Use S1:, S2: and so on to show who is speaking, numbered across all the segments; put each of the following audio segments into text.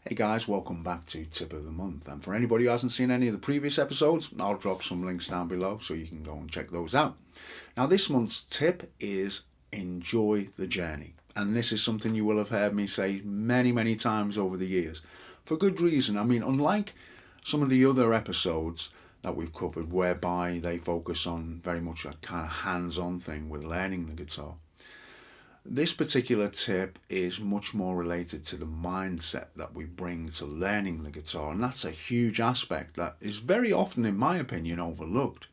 S1: Hey guys, welcome back to Tip of the Month. And for anybody who hasn't seen any of the previous episodes, I'll drop some links down below so you can go and check those out. Now, this month's tip is enjoy the journey. And this is something you will have heard me say many, many times over the years. For good reason. I mean, unlike some of the other episodes that we've covered, whereby they focus on very much a kind of hands on thing with learning the guitar, this particular tip is much more related to the mindset that we bring to learning the guitar, and that's a huge aspect that is very often, in my opinion, overlooked.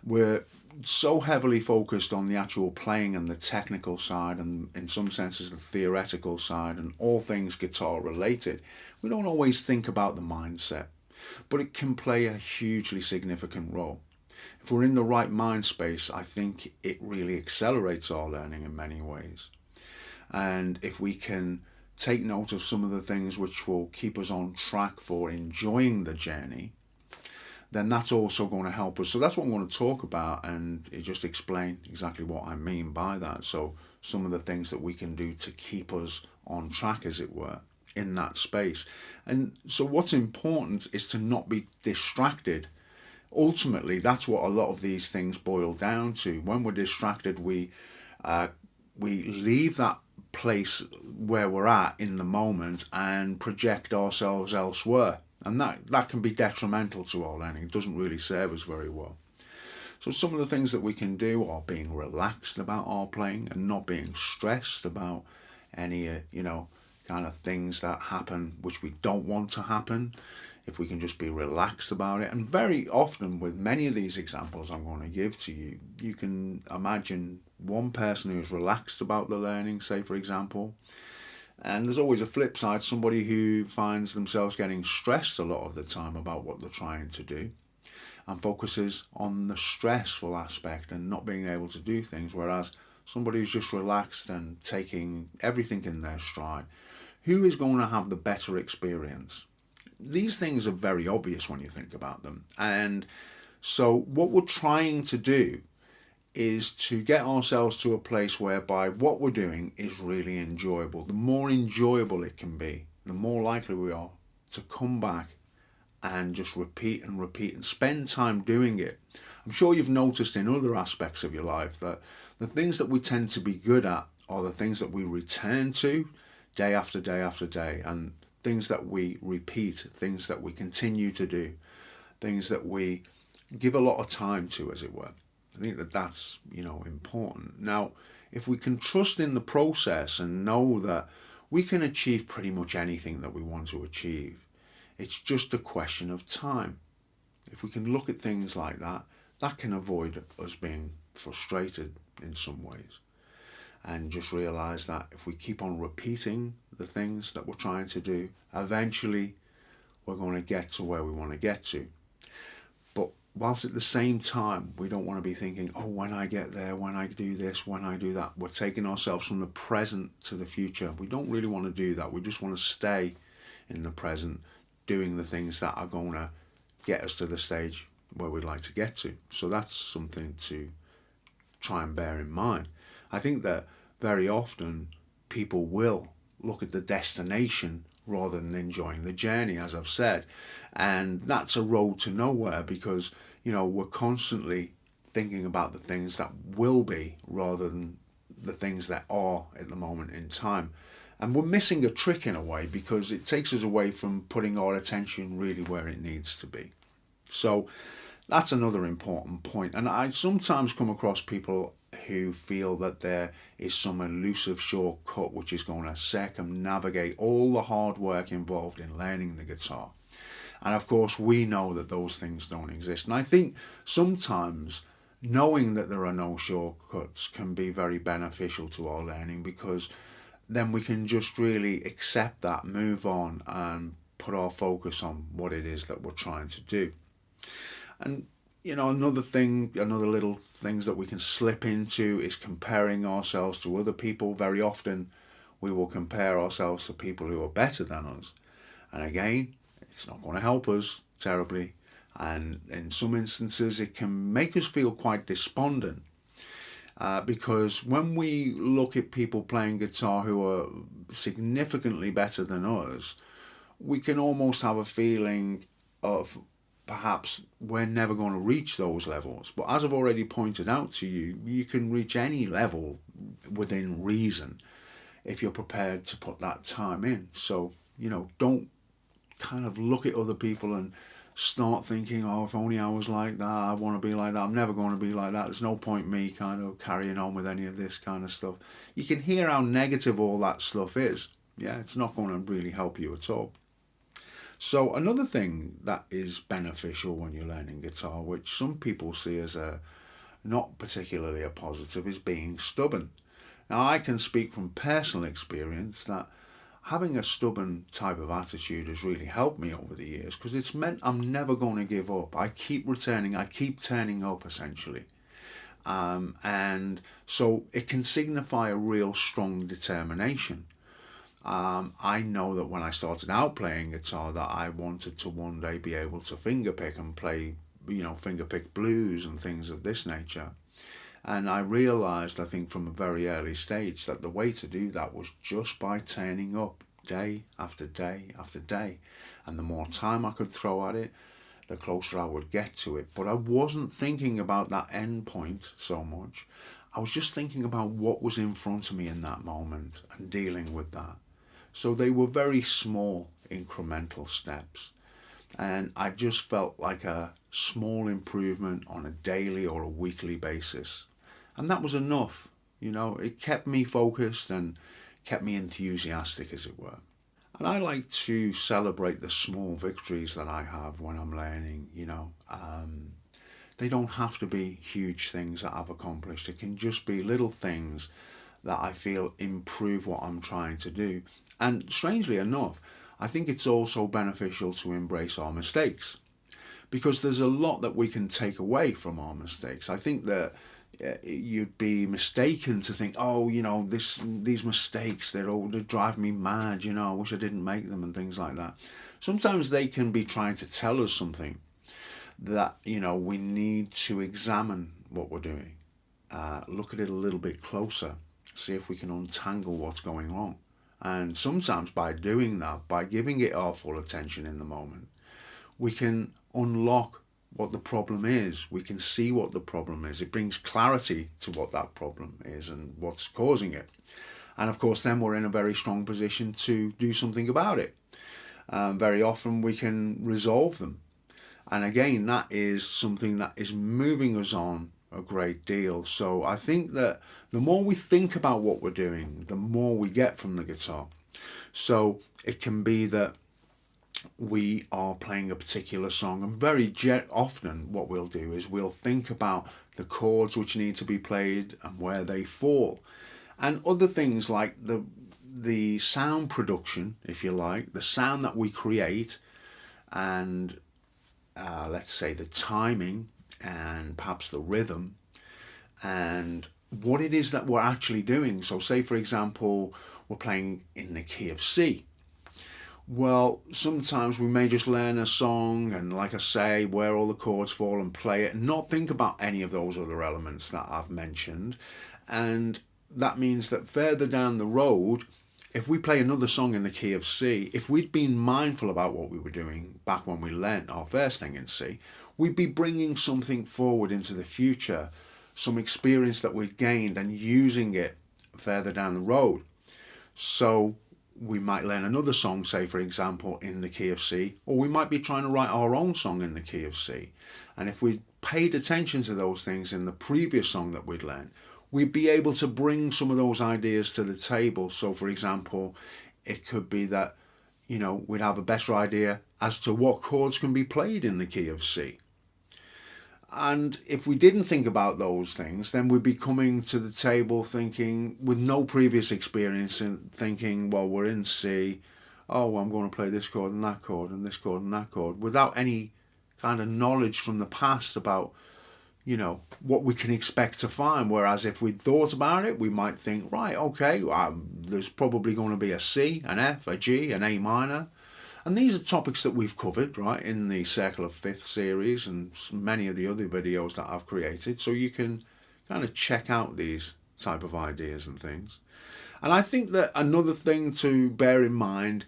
S1: We're so heavily focused on the actual playing and the technical side, and in some senses, the theoretical side, and all things guitar related. We don't always think about the mindset, but it can play a hugely significant role. If we're in the right mind space, I think it really accelerates our learning in many ways. And if we can take note of some of the things which will keep us on track for enjoying the journey, then that's also going to help us. So that's what I'm going to talk about and just explain exactly what I mean by that. So some of the things that we can do to keep us on track, as it were, in that space. And so what's important is to not be distracted. Ultimately, that's what a lot of these things boil down to. When we're distracted, we leave that place where we're at in the moment and project ourselves elsewhere, and that can be detrimental to our learning. It doesn't really serve us very well. So some of the things that we can do are being relaxed about our playing and not being stressed about any kind of things that happen which we don't want to happen. If we can just be relaxed about it. And very often with many of these examples I'm going to give to you, you can imagine one person who's relaxed about the learning, say for example, and there's always a flip side, somebody who finds themselves getting stressed a lot of the time about what they're trying to do and focuses on the stressful aspect and not being able to do things, whereas somebody who's just relaxed and taking everything in their stride, who is going to have the better experience? These things are very obvious when you think about them. And so what we're trying to do is to get ourselves to a place whereby what we're doing is really enjoyable. The more enjoyable it can be, the more likely we are to come back and just repeat and spend time doing it. I'm sure you've noticed in other aspects of your life that the things that we tend to be good at are the things that we return to day after day after day, and things that we repeat, things that we continue to do, things that we give a lot of time to, as it were. I think that that's, important. Now, if we can trust in the process and know that we can achieve pretty much anything that we want to achieve, it's just a question of time. If we can look at things like that, that can avoid us being frustrated in some ways. And just realize that if we keep on repeating the things that we're trying to do, eventually we're going to get to where we want to get to. But whilst at the same time, we don't want to be thinking, oh, when I get there, when I do this, when I do that, we're taking ourselves from the present to the future. We don't really want to do that. We just want to stay in the present, doing the things that are going to get us to the stage where we'd like to get to. So that's something to try and bear in mind. I think that very often people will look at the destination rather than enjoying the journey, as I've said. And that's a road to nowhere because, we're constantly thinking about the things that will be rather than the things that are at the moment in time. And we're missing a trick in a way because it takes us away from putting our attention really where it needs to be. So that's another important point. And I sometimes come across people who feel that there is some elusive shortcut which is going to circumnavigate all the hard work involved in learning the guitar. And of course, we know that those things don't exist. And I think sometimes knowing that there are no shortcuts can be very beneficial to our learning because then we can just really accept that, move on, and put our focus on what it is that we're trying to do. And another little things that we can slip into is comparing ourselves to other people. Very often we will compare ourselves to people who are better than us. And again, it's not going to help us terribly. And in some instances, it can make us feel quite despondent. Because when we look at people playing guitar who are significantly better than us, we can almost have a feeling of perhaps we're never going to reach those levels. But as I've already pointed out to you, you can reach any level within reason if you're prepared to put that time in. So, don't kind of look at other people and start thinking, oh, if only I was like that, I want to be like that, I'm never going to be like that, there's no point me kind of carrying on with any of this kind of stuff. You can hear how negative all that stuff is. Yeah, it's not going to really help you at all. So another thing that is beneficial when you're learning guitar, which some people see as a not particularly a positive, is being stubborn. Now I can speak from personal experience that having a stubborn type of attitude has really helped me over the years, because it's meant I'm never going to give up. I keep returning, I keep turning up essentially. And so it can signify a real strong determination. I know that when I started out playing guitar that I wanted to one day be able to fingerpick and play, fingerpick blues and things of this nature. And I realised, I think from a very early stage, that the way to do that was just by turning up day after day after day. And the more time I could throw at it, the closer I would get to it. But I wasn't thinking about that end point so much. I was just thinking about what was in front of me in that moment and dealing with that. So they were very small incremental steps. And I just felt like a small improvement on a daily or a weekly basis. And that was enough. It kept me focused and kept me enthusiastic, as it were. And I like to celebrate the small victories that I have when I'm learning. They don't have to be huge things that I've accomplished. It can just be little things that I feel improve what I'm trying to do. And strangely enough, I think it's also beneficial to embrace our mistakes, because there's a lot that we can take away from our mistakes. I think that you'd be mistaken to think, oh, these mistakes, they drive me mad, I wish I didn't make them and things like that. Sometimes they can be trying to tell us something that, we need to examine what we're doing, look at it a little bit closer, see if we can untangle what's going on. And sometimes by doing that, by giving it our full attention in the moment, we can unlock what the problem is. We can see what the problem is. It brings clarity to what that problem is and what's causing it. And of course, then we're in a very strong position to do something about it. Very often we can resolve them. And again, that is something that is moving us on a great deal. So I think that the more we think about what we're doing, the more we get from the guitar. So it can be that we are playing a particular song, and very often what we'll do is we'll think about the chords which need to be played and where they fall, and other things like the sound production, if you like, the sound that we create, and let's say the timing and perhaps the rhythm and what it is that we're actually doing. So say for example we're playing in the key of C. Well, sometimes we may just learn a song and, like I say, where all the chords fall and play it and not think about any of those other elements that I've mentioned. And that means that further down the road, if we play another song in the key of C, if we'd been mindful about what we were doing back when we learnt our first thing in C, we'd be bringing something forward into the future, some experience that we'd gained and using it further down the road. So we might learn another song, say for example, in the key of C, or we might be trying to write our own song in the key of C. And if we paid attention to those things in the previous song that we'd learned, we'd be able to bring some of those ideas to the table. So for example, it could be that, we'd have a better idea as to what chords can be played in the key of C. And if we didn't think about those things, then we'd be coming to the table thinking, with no previous experience, and thinking, well, we're in C, oh, I'm going to play this chord and that chord and this chord and that chord, without any kind of knowledge from the past about, what we can expect to find. Whereas if we'd thought about it, we might think, right, okay, there's probably going to be a C, an F, a G, an A minor. And these are topics that we've covered, right, in the Circle of Fifth series and many of the other videos that I've created. So you can kind of check out these type of ideas and things. And I think that another thing to bear in mind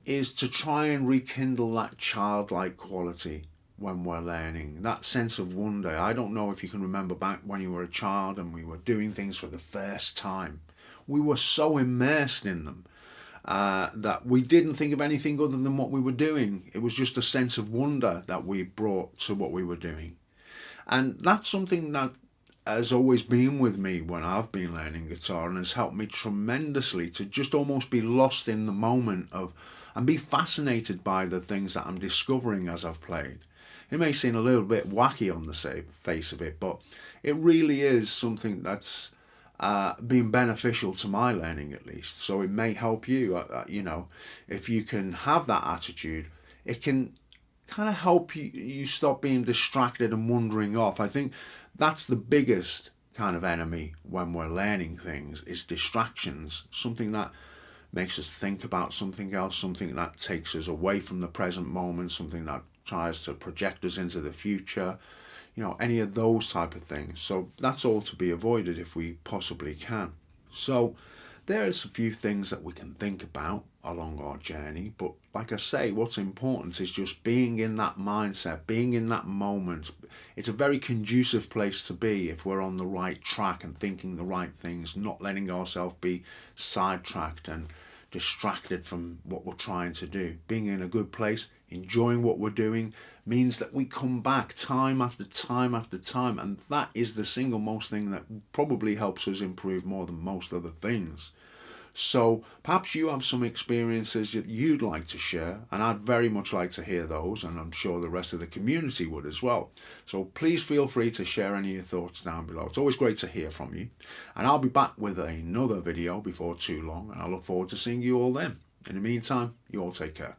S1: is to try and rekindle that childlike quality when we're learning, that sense of wonder. I don't know if you can remember back when you were a child and we were doing things for the first time. We were so immersed in them that we didn't think of anything other than what we were doing. It was just a sense of wonder that we brought to what we were doing. And that's something that has always been with me when I've been learning guitar, and has helped me tremendously to just almost be lost in the moment of and be fascinated by the things that I'm discovering as I've played. It may seem a little bit wacky on the face of it, but it really is something that's been beneficial to my learning, at least. So it may help you. If you can have that attitude, it can kind of help you stop being distracted and wandering off. I think that's the biggest kind of enemy when we're learning things, is distractions. Something that makes us think about something else, something that takes us away from the present moment, something that tries to project us into the future, any of those type of things. So that's all to be avoided if we possibly can. So there's a few things that we can think about along our journey, but like I say, what's important is just being in that mindset, being in that moment. It's a very conducive place to be if we're on the right track and thinking the right things, not letting ourselves be sidetracked and distracted from what we're trying to do. Being in a good place, enjoying what we're doing, means that we come back time after time after time, and that is the single most thing that probably helps us improve more than most other things. So perhaps you have some experiences that you'd like to share, and I'd very much like to hear those, and I'm sure the rest of the community would as well. So please feel free to share any of your thoughts down below. It's always great to hear from you, and I'll be back with another video before too long, and I look forward to seeing you all then. In the meantime, you all take care.